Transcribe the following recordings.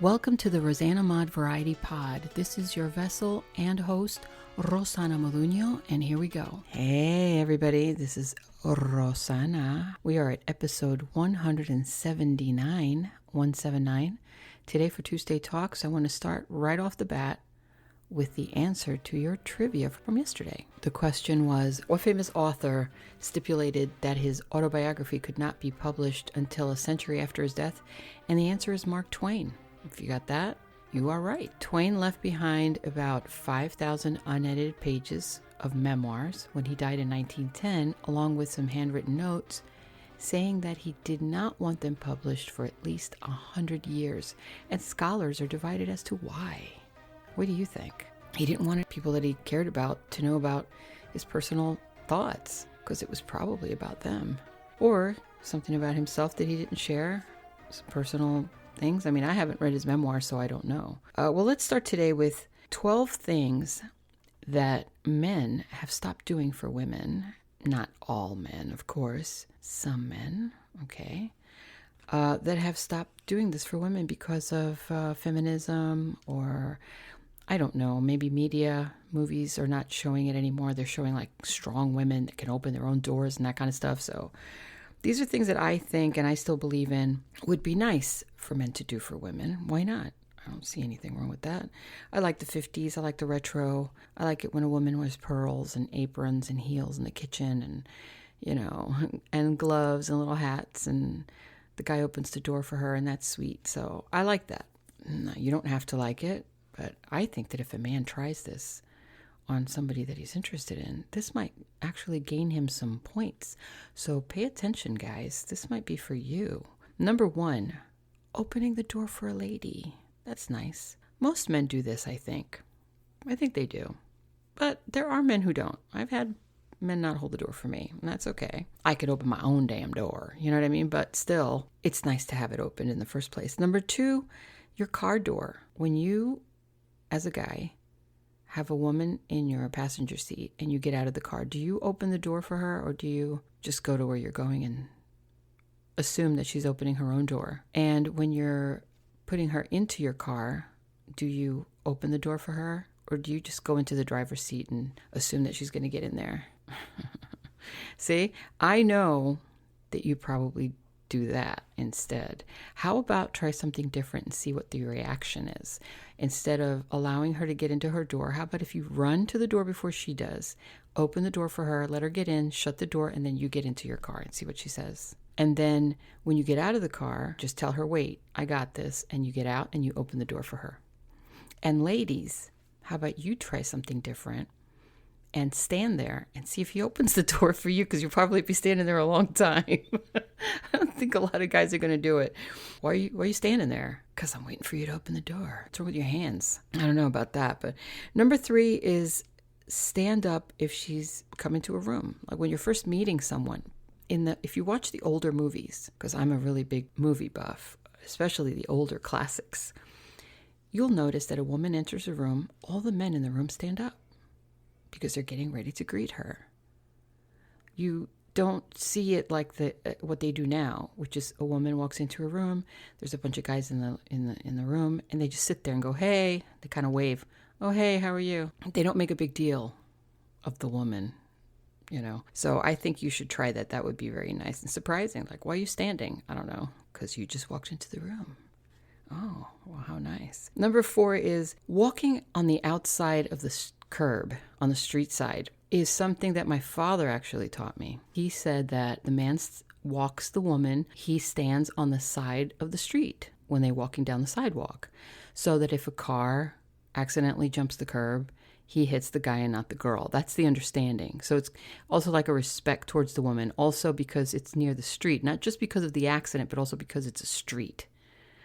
Welcome to the Rosanna Mod Variety Pod. This is your vessel and host, Rosana Moduño, and here we go. Hey everybody, this is Rosana. We are at episode 179. Today for Tuesday Talks, I want to start right off the bat with the answer to your trivia from yesterday. The question was, what famous author stipulated that his autobiography could not be published until a century after his death? And the answer is Mark Twain. If you got that, you are right. Twain left behind about 5,000 unedited pages of memoirs when he died in 1910, along with some handwritten notes saying that he did not want them published for at least 100 years. And scholars are divided as to why. What do you think? He didn't want people that he cared about to know about his personal thoughts, because it was probably about them. Or something about himself that he didn't share, some personal things. I mean, I haven't read his memoir, so I don't know. Well, let's start today with 12 things that men have stopped doing for women. Not all men, of course. Some men, okay. That have stopped doing this for women because of feminism, or I don't know, maybe media, movies are not showing it anymore. They're showing like strong women that can open their own doors and that kind of stuff. So these are things that I think, and I still believe in, would be nice for men to do for women. Why not? I don't see anything wrong with that. I like the 50s. I like the retro. I like it when a woman wears pearls and aprons and heels in the kitchen and, you know, and gloves and little hats, and the guy opens the door for her, and that's sweet. So I like that. No, you don't have to like it, but I think that if a man tries this on somebody that he's interested in, this might actually gain him some points. So pay attention, guys. This might be for you. Number 1, opening the door for a lady. That's nice. Most men do this, I think. I think they do. But there are men who don't. I've had men not hold the door for me, and that's okay. I could open my own damn door, you know what I mean? But still, it's nice to have it open in the first place. Number 2, your car door. When you, as a guy, have a woman in your passenger seat and you get out of the car, do you open the door for her, or do you just go to where you're going and assume that she's opening her own door? And when you're putting her into your car, do you open the door for her, or do you just go into the driver's seat and assume that she's going to get in there? See, I know that you probably do that instead. How about try something different and see what the reaction is? Instead of allowing her to get into her door, how about if you run to the door before she does, open the door for her, let her get in, shut the door, and then you get into your car and see what she says. And then when you get out of the car, just tell her, wait, I got this, and you get out and you open the door for her. And ladies, how about you try something different and stand there and see if he opens the door for you, because you'll probably be standing there a long time. I don't think a lot of guys are going to do it. Why are you standing there? Because I'm waiting for you to open the door. What's wrong with your hands? I don't know about that. But number 3 is stand up if she's coming to a room. Like when you're first meeting someone, if you watch the older movies, because I'm a really big movie buff, especially the older classics, you'll notice that a woman enters a room, all the men in the room stand up, because they're getting ready to greet her. You don't see it like what they do now, which is a woman walks into a room, there's a bunch of guys in the room, and they just sit there and go, hey, they kind of wave, oh, hey, how are you? They don't make a big deal of the woman, you know. So I think you should try that. That would be very nice and surprising. Like, why are you standing? I don't know, because you just walked into the room. Oh, well, how nice. Number 4 is walking on the outside of the curb on the street side is something that my father actually taught me. He said that the man walks the woman, he stands on the side of the street when they're walking down the sidewalk, so that if a car accidentally jumps the curb, he hits the guy and not the girl. That's the understanding. So it's also like a respect towards the woman, also because it's near the street, not just because of the accident, but also because it's a street.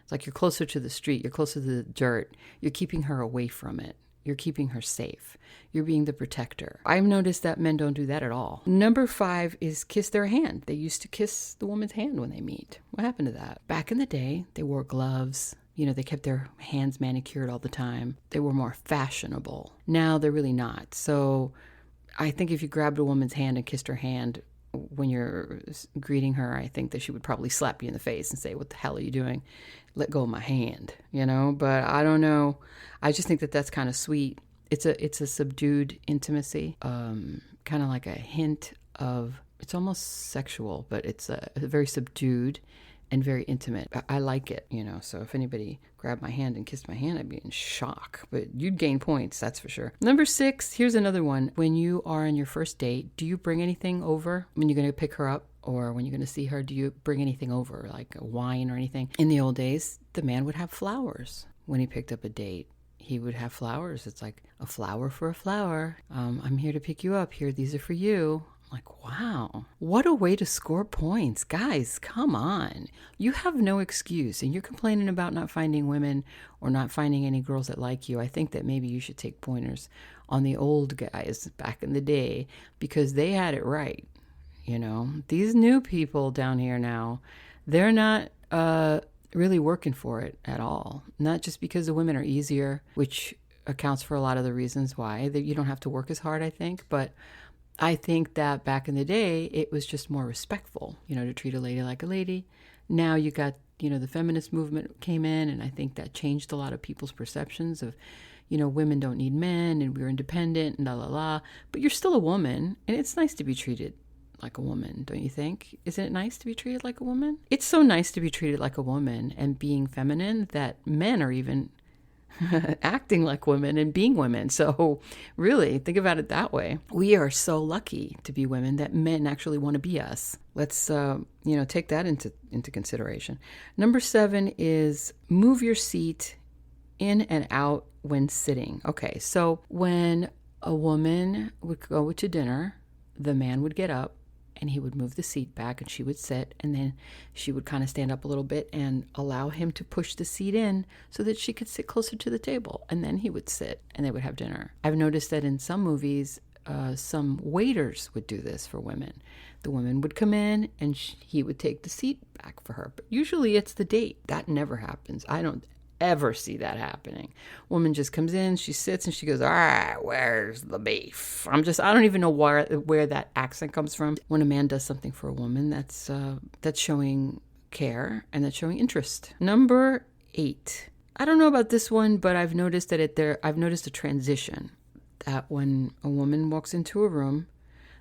It's like you're closer to the street, you're closer to the dirt, you're keeping her away from it. You're keeping her safe. You're being the protector. I've noticed that men don't do that at all. Number 5 is kiss their hand. They used to kiss the woman's hand when they meet. What happened to that? Back in the day, they wore gloves. You know, they kept their hands manicured all the time. They were more fashionable. Now they're really not. So I think if you grabbed a woman's hand and kissed her hand, when you're greeting her, I think that she would probably slap you in the face and say, "What the hell are you doing? Let go of my hand," but I don't know. I just think that that's kind of sweet. It's a subdued intimacy, kind of like a hint of, it's almost sexual, but it's a very subdued and very intimate. I like it, so if anybody grabbed my hand and kissed my hand, I'd be in shock, but you'd gain points, that's for sure. Number 6, here's another one. When you are on your first date, do you bring anything over when you're going to pick her up? Or when you're going to see her, do you bring anything over, like a wine or anything? In the old days, the man would have flowers when he picked up a date. He would have flowers. It's like a flower for a flower. I'm here to pick you up. Here, these are for you. I'm like, wow, what a way to score points. Guys, come on. You have no excuse. And you're complaining about not finding women or not finding any girls that like you. I think that maybe you should take pointers on the old guys back in the day, because they had it right. These new people down here now, they're not really working for it at all. Not just because the women are easier, which accounts for a lot of the reasons why that you don't have to work as hard, I think. But I think that back in the day, it was just more respectful, to treat a lady like a lady. Now you got, the feminist movement came in, and I think that changed a lot of people's perceptions of, women don't need men and we're independent and la la la. But you're still a woman, and it's nice to be treated like a woman, don't you think? Isn't it nice to be treated like a woman? It's so nice to be treated like a woman and being feminine that men are even acting like women and being women. So really, think about it that way. We are so lucky to be women that men actually want to be us. Let's, take that into consideration. Number 7 is move your seat in and out when sitting. Okay, so when a woman would go to dinner, the man would get up and he would move the seat back and she would sit, and then she would kind of stand up a little bit and allow him to push the seat in so that she could sit closer to the table, and then he would sit and they would have dinner. I've noticed that in some movies, some waiters would do this for women. The woman would come in and he would take the seat back for her, but usually it's the date. That never happens. I don't ever see that happening. Woman just comes in, she sits, and she goes, "All right, where's the beef?" I don't even know where that accent comes from. When a man does something for a woman, that's showing care and that's showing interest. Number 8. I don't know about this one, but I've noticed that I've noticed a transition, that when a woman walks into a room,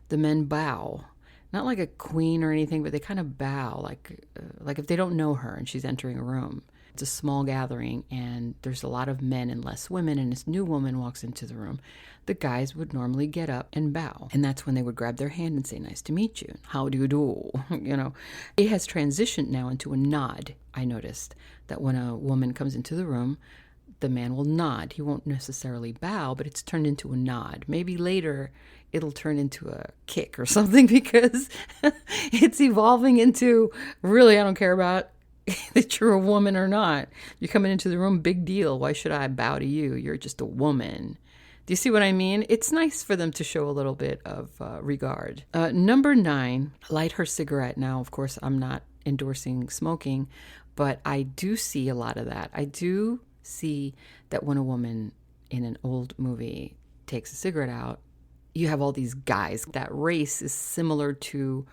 the men bow. Not like a queen or anything, but they kind of bow, like if they don't know her and she's entering a room. It's a small gathering and there's a lot of men and less women, and this new woman walks into the room. The guys would normally get up and bow, and that's when they would grab their hand and say, "Nice to meet you. How do you do?" It has transitioned now into a nod. I noticed that when a woman comes into the room, the man will nod. He won't necessarily bow, but it's turned into a nod. Maybe later it'll turn into a kick or something, because it's evolving into, really, I don't care about that you're a woman or not. You're coming into the room, big deal. Why should I bow to you? You're just a woman. Do you see what I mean? It's nice for them to show a little bit of regard. Number 9, light her cigarette. Now, of course, I'm not endorsing smoking, but I do see a lot of that. I do see that when a woman in an old movie takes a cigarette out, you have all these guys. That race is similar to,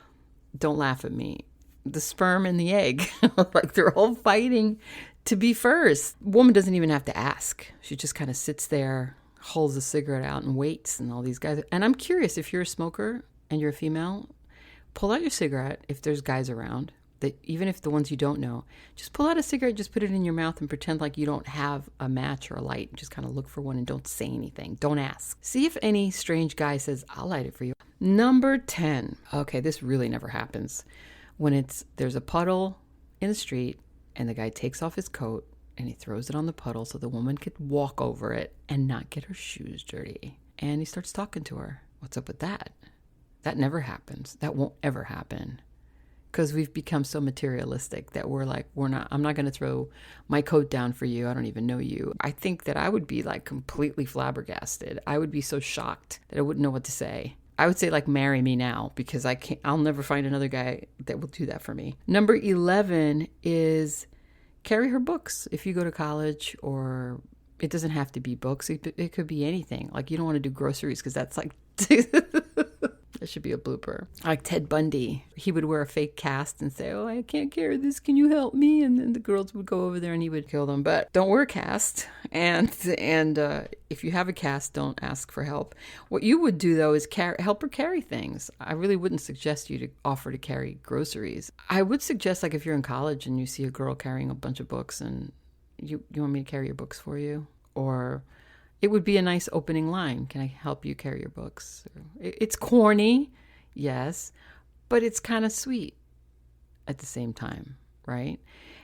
don't laugh at me, the sperm and the egg. Like they're all fighting to be first. Woman doesn't even have to ask. She just kind of sits there, holds the cigarette out and waits, and all these guys. And I'm curious, if you're a smoker and you're a female, pull out your cigarette if there's guys around. That even if the ones you don't know, just pull out a cigarette, just put it in your mouth and pretend like you don't have a match or a light. Just kind of look for one and don't say anything. Don't ask. See if any strange guy says, "I'll light it for you." Number 10. Okay, this really never happens. When there's a puddle in the street and the guy takes off his coat and he throws it on the puddle so the woman could walk over it and not get her shoes dirty. And he starts talking to her. What's up with that? That never happens. That won't ever happen. Because we've become so materialistic that I'm not going to throw my coat down for you. I don't even know you. I think that I would be like completely flabbergasted. I would be so shocked that I wouldn't know what to say. I would say, like, marry me now, because I'll never find another guy that will do that for me. Number 11 is carry her books. If you go to college, or it doesn't have to be books. It could be anything. Like, you don't want to do groceries because that's like, That should be a blooper. Like Ted Bundy, he would wear a fake cast and say, "Oh, I can't carry this. Can you help me?" And then the girls would go over there and he would kill them. But don't wear a cast. And if you have a cast, don't ask for help. What you would do though is help her carry things. I really wouldn't suggest you to offer to carry groceries. I would suggest, like, if you're in college and you see a girl carrying a bunch of books and you want me to carry your books for you, or it would be a nice opening line. Can I help you carry your books? It's corny, yes, but it's kind of sweet at the same time, right?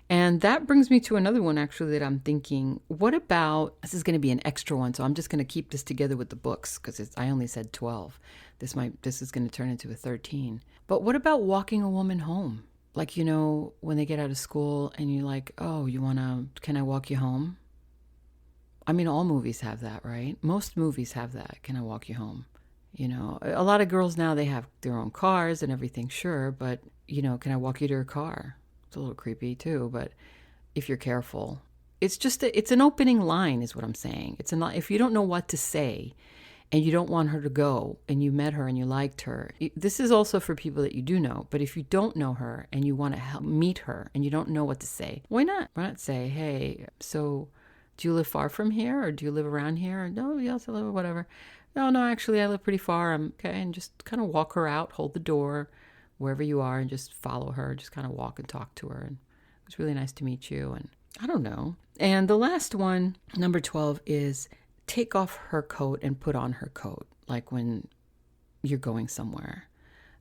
And that brings me to another one, actually, that I'm thinking, what about, this is going to be an extra one, so I'm just going to keep this together with the books, because I only said 12. This is going to turn into a 13. But what about walking a woman home? Like, when they get out of school and you're like, oh, can I walk you home? I mean, all movies have that, right? Most movies have that. Can I walk you home? A lot of girls now, they have their own cars and everything, sure. But, can I walk you to your car? It's a little creepy too, but if you're careful, it's an opening line is what I'm saying. If you don't know what to say and you don't want her to go and you met her and you liked her, this is also for people that you do know. But if you don't know her and you want to meet her and you don't know what to say, why not? Why not say, hey, so do you live far from here, or do you live around here? Or, no, yes, I live, whatever. No, actually, I live pretty far. I'm okay. And just kind of walk her out, hold the door, wherever you are, and just follow her. Just kind of walk and talk to her. And it was really nice to meet you. And I don't know. And the last one, number 12, is take off her coat and put on her coat. Like when you're going somewhere.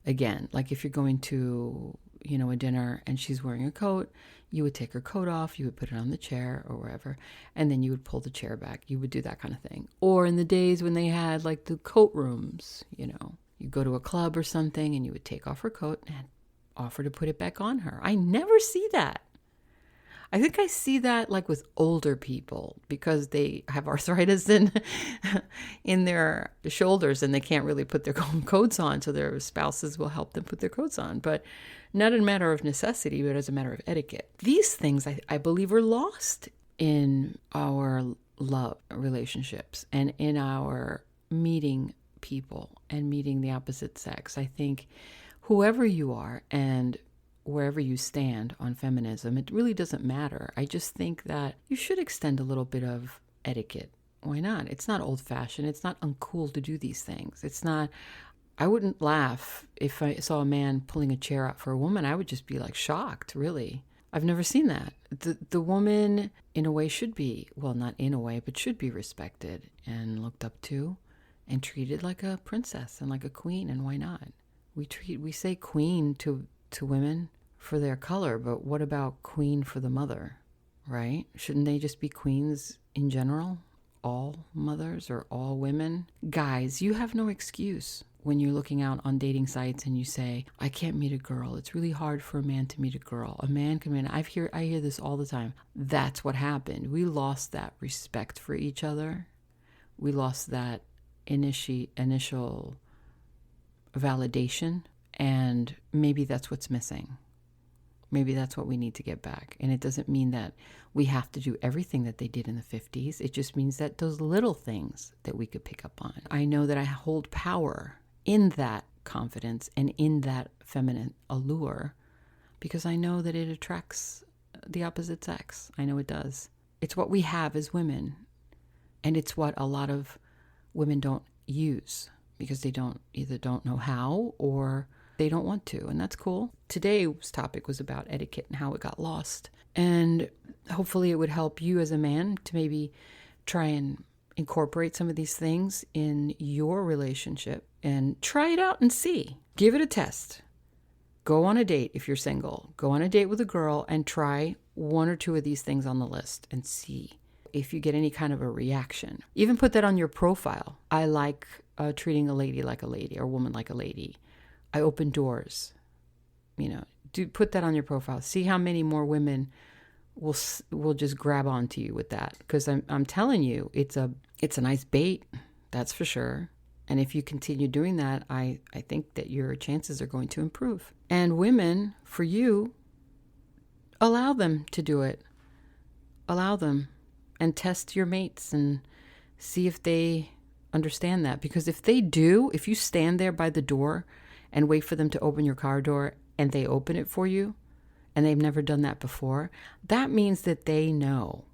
Again, like if you're going to, a dinner and she's wearing a coat, you would take her coat off, you would put it on the chair or wherever, and then you would pull the chair back. You would do that kind of thing. Or in the days when they had like the coat rooms, you go to a club or something and you would take off her coat and offer to put it back on her. I never see that. I think I see that like with older people because they have arthritis in their shoulders and they can't really put their coats on, so their spouses will help them put their coats on. But not a matter of necessity, but as a matter of etiquette. These things, I believe, are lost in our love relationships and in our meeting people and meeting the opposite sex. I think whoever you are and wherever you stand on feminism, it really doesn't matter. I just think that you should extend a little bit of etiquette. Why not? It's not old-fashioned. It's not uncool to do these things. I wouldn't laugh if I saw a man pulling a chair out for a woman. I would just be like shocked, really. I've never seen that. The woman, in a way, should be, well, not in a way, but should be respected and looked up to and treated like a princess and like a queen, and why not? We say queen to women for their color, but what about queen for the mother, right? Shouldn't they just be queens in general? All mothers or all women? Guys, you have no excuse when you're looking out on dating sites and you say, I can't meet a girl. It's really hard for a man to meet a girl. A man can meet. I hear this all the time. That's what happened. We lost that respect for each other. We lost that initial validation. And maybe that's what's missing. Maybe that's what we need to get back. And it doesn't mean that we have to do everything that they did in the 50s. It just means that those little things that we could pick up on. I know that I hold power in that confidence and in that feminine allure because I know that it attracts the opposite sex. I know it does. It's what we have as women. And it's what a lot of women don't use because they either don't know how or they don't want to, and that's cool. Today's topic was about etiquette and how it got lost. And hopefully it would help you as a man to maybe try and incorporate some of these things in your relationship and try it out and see. Give it a test. Go on a date if you're single. Go on a date with a girl and try one or two of these things on the list and see if you get any kind of a reaction. Even put that on your profile. I like treating a lady like a lady or a woman like a lady. I open doors. Put that on your profile. See how many more women will just grab onto you with that. Because I'm telling you, it's a nice bait, that's for sure. And if you continue doing that, I think that your chances are going to improve. And women, for you, allow them to do it. Allow them. And test your mates and see if they understand that, because if they do, if you stand there by the door and wait for them to open your car door and they open it for you and they've never done that before, that means that they know.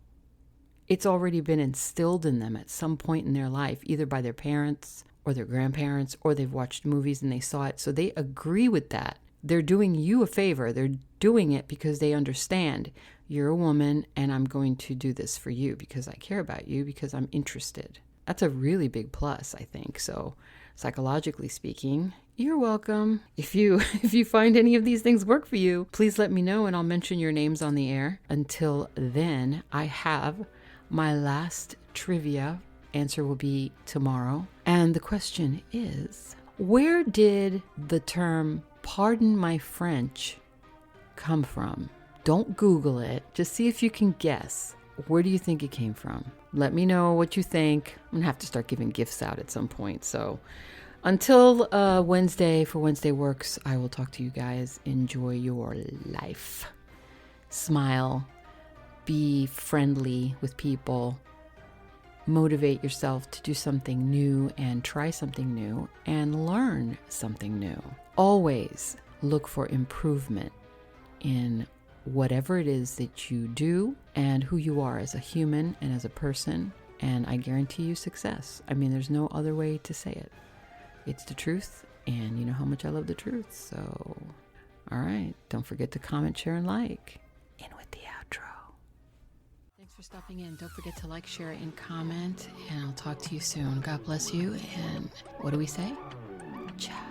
It's already been instilled in them at some point in their life, either by their parents or their grandparents, or they've watched movies and they saw it. So they agree with that. They're doing you a favor. They're doing it because they understand you're a woman and I'm going to do this for you because I care about you, because I'm interested. That's a really big plus, I think. So psychologically speaking, you're welcome. If you find any of these things work for you, please let me know and I'll mention your names on the air. Until then, I have my last trivia. Answer will be tomorrow. And the question is, where did the term "pardon my French" come from? Don't Google it. Just see if you can guess. Where do you think it came from? Let me know what you think. I'm going to have to start giving gifts out at some point. So until Wednesday for Wednesday Works, I will talk to you guys. Enjoy your life. Smile. Be friendly with people. Motivate yourself to do something new and try something new and learn something new. Always look for improvement in whatever it is that you do and who you are as a human and as a person. And I guarantee you success. I mean, there's no other way to say it. It's the truth, and you know how much I love the truth. So, all right, don't forget to comment, share, and like. In with the outro. Thanks for stopping in. Don't forget to like, share, and comment, and I'll talk to you soon. God bless you, and what do we say? Ciao.